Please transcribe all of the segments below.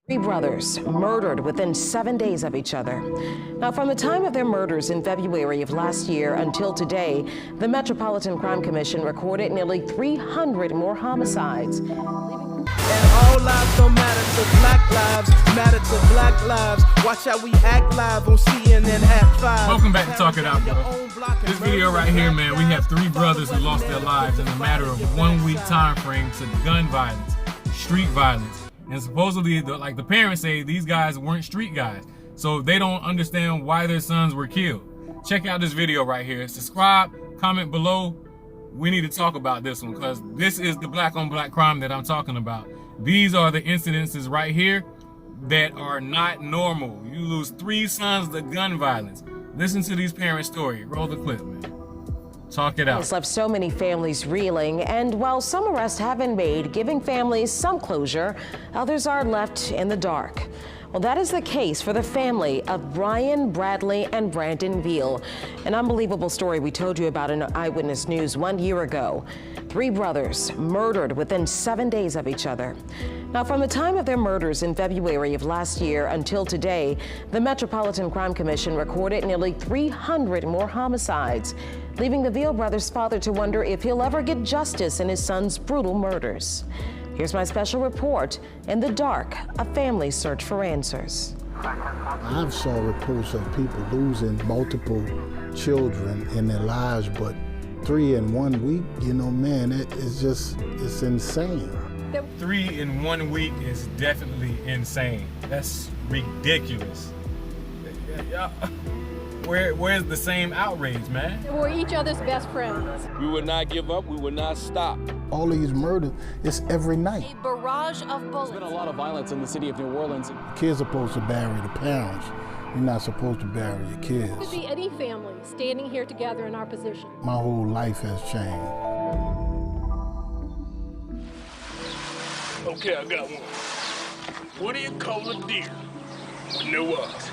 Three brothers murdered within 7 days of each other. Now, from the time of their murders in February of last year until today, the Metropolitan Crime Commission recorded nearly 300 more homicides. And all lives don't matter to black lives, matter to black lives. Watch how we act live on CNN at 5. Welcome back to Talk It Out, bro. This video right here, man, we have three brothers who lost their lives in a matter of 1 week time frame to gun violence, street violence. And supposedly, the parents say these guys weren't street guys. So they don't understand why their sons were killed. Check out this video right here. Subscribe, comment below. We need to talk about this one because this is the black on black crime that I'm talking about. These are the incidences right here that are not normal. You lose 3 sons to gun violence. Listen to these parents' story. Roll the clip, man. Talk it out. It's left so many families reeling, and while some arrests have been made, giving families some closure, others are left in the dark. Well, that is the case for the family of Brian Bradley and Brandon Veal. An unbelievable story we told you about in Eyewitness News 1 year ago. 3 brothers murdered within 7 days of each other. Now, from the time of their murders in February of last year until today, the Metropolitan Crime Commission recorded nearly 300 more homicides, leaving the Veal brothers' father to wonder if he'll ever get justice in his son's brutal murders. Here's my special report, In the Dark, a family search for answers. I've saw reports of people losing multiple children in their lives, but 3 in 1 week, you know, man, it's insane. 3 in 1 week is definitely insane. That's ridiculous. Where's the same outrage, man? We're each other's best friends. We would not give up, we would not stop. All these murders, it's every night. A barrage of bullets. There's been a lot of violence in the city of New Orleans. Kids are supposed to bury the parents. You're not supposed to bury your kids. It could be any family standing here together in our position. My whole life has changed. Okay, I got one. What do you call a deer with no eyes?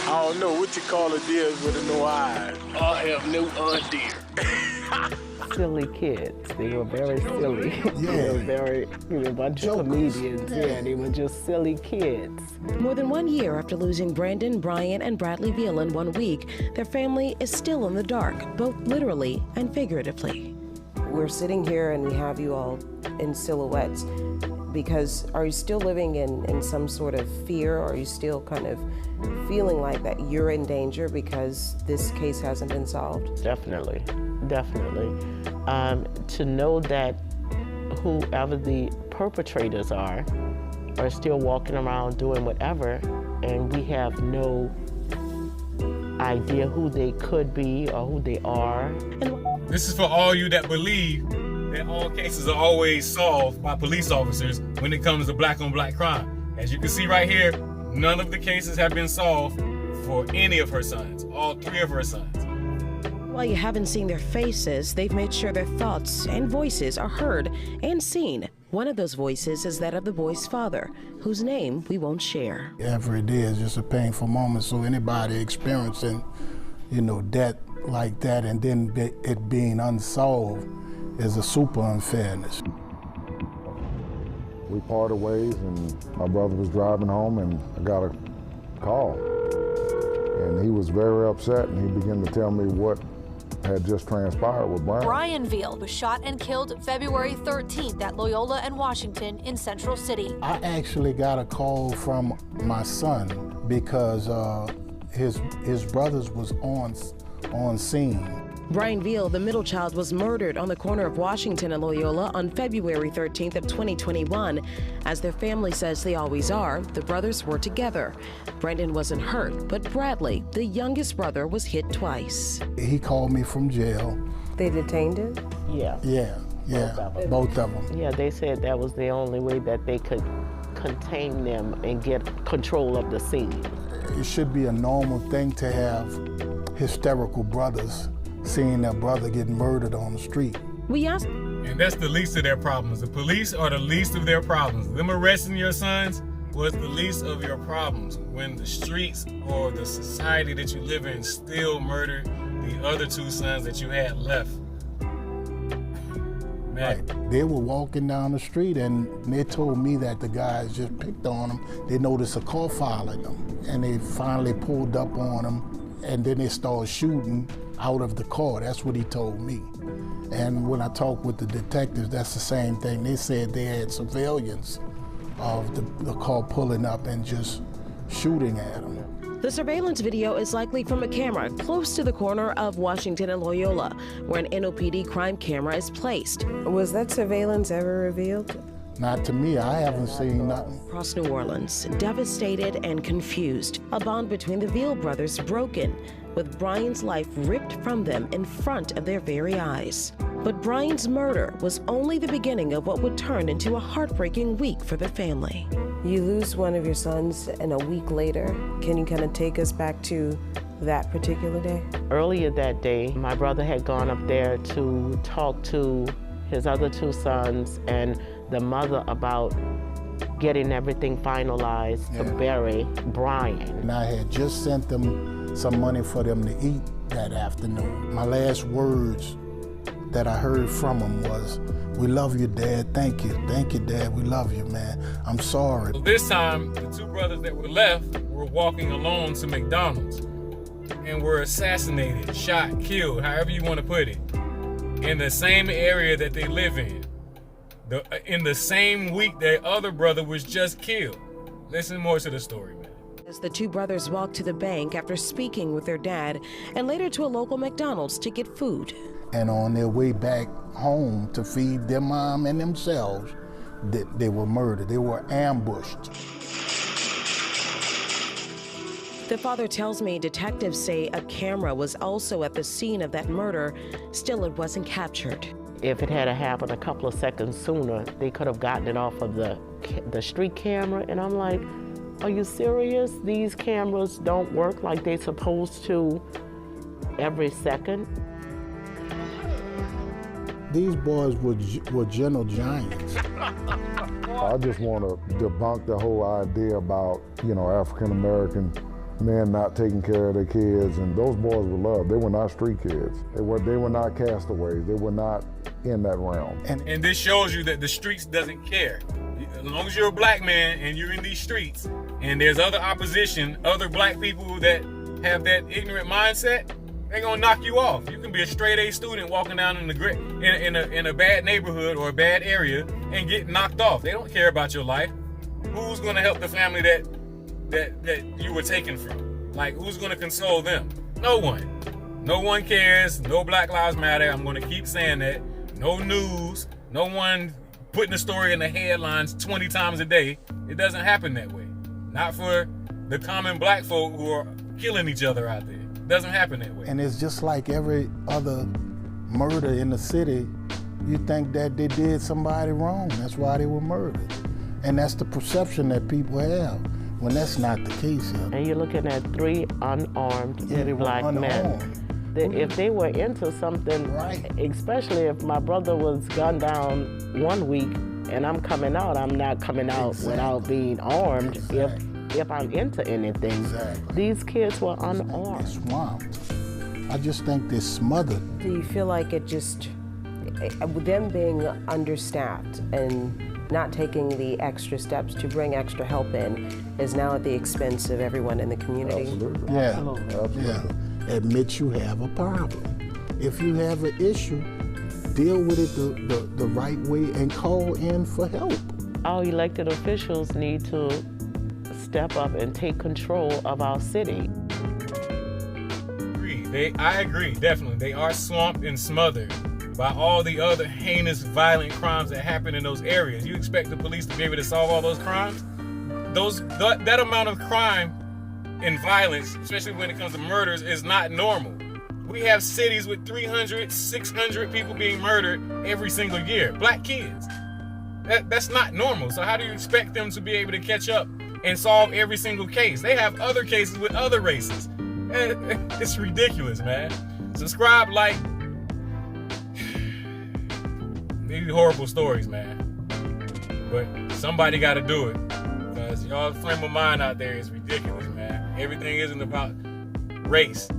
I don't know what you call a deer with no eyes. I have no idea. Silly kids. They were very silly. Yeah. They were very, a bunch of comedians. Yeah, they were just silly kids. More than 1 year after losing Brandon, Brian, and Bradley Veal in 1 week, their family is still in the dark, both literally and figuratively. We're sitting here and we have you all in silhouettes because are you still living in some sort of fear? Or are you still kind of feeling like that you're in danger because this case hasn't been solved? Definitely, definitely. To know that whoever the perpetrators are still walking around doing whatever, and we have no idea who they could be or who they are. This is for all you that believe that all cases are always solved by police officers when it comes to black on black crime. As you can see right here, none of the cases have been solved for any of her sons, all 3 of her sons. While you haven't seen their faces, they've made sure their thoughts and voices are heard and seen. One of those voices is that of the boy's father, whose name we won't share. Every day is just a painful moment, so anybody experiencing, death like that and then it being unsolved is a super unfairness. We parted ways and my brother was driving home and I got a call. And he was very upset and he began to tell me what had just transpired with Brian. Brian Veal was shot and killed February 13th at Loyola and Washington in Central City. I actually got a call from my son because his brothers was on scene. Brian Veal, the middle child, was murdered on the corner of Washington and Loyola on February 13th of 2021. As their family says they always are, the brothers were together. Brandon wasn't hurt, but Bradley, the youngest brother, was hit twice. He called me from jail. They detained him? Yeah. Yeah, both of them. Yeah, they said that was the only way that they could contain them and get control of the scene. It should be a normal thing to have hysterical brothers seeing their brother get murdered on the street. We asked. And that's the least of their problems. The police are the least of their problems. Them arresting your sons was the least of your problems. When the streets or the society that you live in still murder the other 2 sons that you had left. man. Right. They were walking down the street and they told me that the guys just picked on them. They noticed a car following them and they finally pulled up on them and then they started shooting out of the car. That's what he told me. And when I talked with the detectives, that's the same thing. They said they had surveillance of the car pulling up and just shooting at them. The surveillance video is likely from a camera close to the corner of Washington and Loyola, where an NOPD crime camera is placed. Was that surveillance ever revealed? Not to me, I haven't seen nothing. Across New Orleans, devastated and confused, a bond between the Veal brothers broken, with Brian's life ripped from them in front of their very eyes. But Brian's murder was only the beginning of what would turn into a heartbreaking week for the family. You lose one of your sons, and a week later, can you kind of take us back to that particular day? Earlier that day, my brother had gone up there to talk to his other two sons and the mother about getting everything finalized to bury Brian. And I had just sent them some money for them to eat that afternoon. My last words that I heard from him was, "We love you, Dad. Thank you. Thank you, Dad. We love you, man. I'm sorry." So this time, the two brothers that were left were walking alone to McDonald's and were assassinated, shot, killed, however you want to put it, in the same area that they live in. In the same week their other brother was just killed. Listen more to the story, man. As the two brothers walked to the bank after speaking with their dad, and later to a local McDonald's to get food. And on their way back home to feed their mom and themselves, they were murdered. They were ambushed. The father tells me detectives say a camera was also at the scene of that murder. Still, it wasn't captured. If it had happened a couple of seconds sooner, they could have gotten it off of the street camera. And I'm like, are you serious? These cameras don't work like they're supposed to every second? These boys were gentle giants. I just want to debunk the whole idea about, African-American men not taking care of their kids, and those boys were loved. They were not street kids. They were not castaways. They were not in that realm. And this shows you that the streets doesn't care. As long as you're a black man and you're in these streets, and there's other opposition, other black people that have that ignorant mindset, they're gonna knock you off. You can be a straight A student walking down in a bad neighborhood or a bad area and get knocked off. They don't care about your life. Who's gonna help the family that you were taken from? Like, who's gonna console them? No one. No one cares. No Black Lives Matter. I'm gonna keep saying that. No news. No one putting the story in the headlines 20 times a day. It doesn't happen that way. Not for the common black folk who are killing each other out there. It doesn't happen that way. And it's just like every other murder in the city. You think that they did somebody wrong. That's why they were murdered. And that's the perception that people have, when that's not the case. And you're looking at 3 unarmed black men. If they were into something, especially if my brother was gunned down one week and I'm coming out, I'm not coming out without being armed. If I'm into anything, these kids were unarmed. Swamped. I just think they're smothered. Do you feel like them being understaffed and not taking the extra steps to bring extra help in is now at the expense of everyone in the community? Absolutely. Yeah. Absolutely. Yeah. Admit you have a problem. If you have an issue, deal with it the right way and call in for help. Our elected officials need to step up and take control of our city. I agree, definitely. They are swamped and smothered by all the other heinous, violent crimes that happen in those areas. You expect the police to be able to solve all those crimes? That amount of crime and violence, especially when it comes to murders, is not normal. We have cities with 300, 600 people being murdered every single year. Black kids. That's not normal. So how do you expect them to be able to catch up and solve every single case? They have other cases with other races. It's ridiculous, man. Subscribe, like. These are horrible stories, man. But somebody got to do it. Because y'all frame of mind out there is ridiculous, man. Everything isn't about race.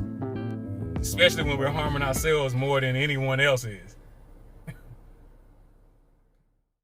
Especially when we're harming ourselves more than anyone else is.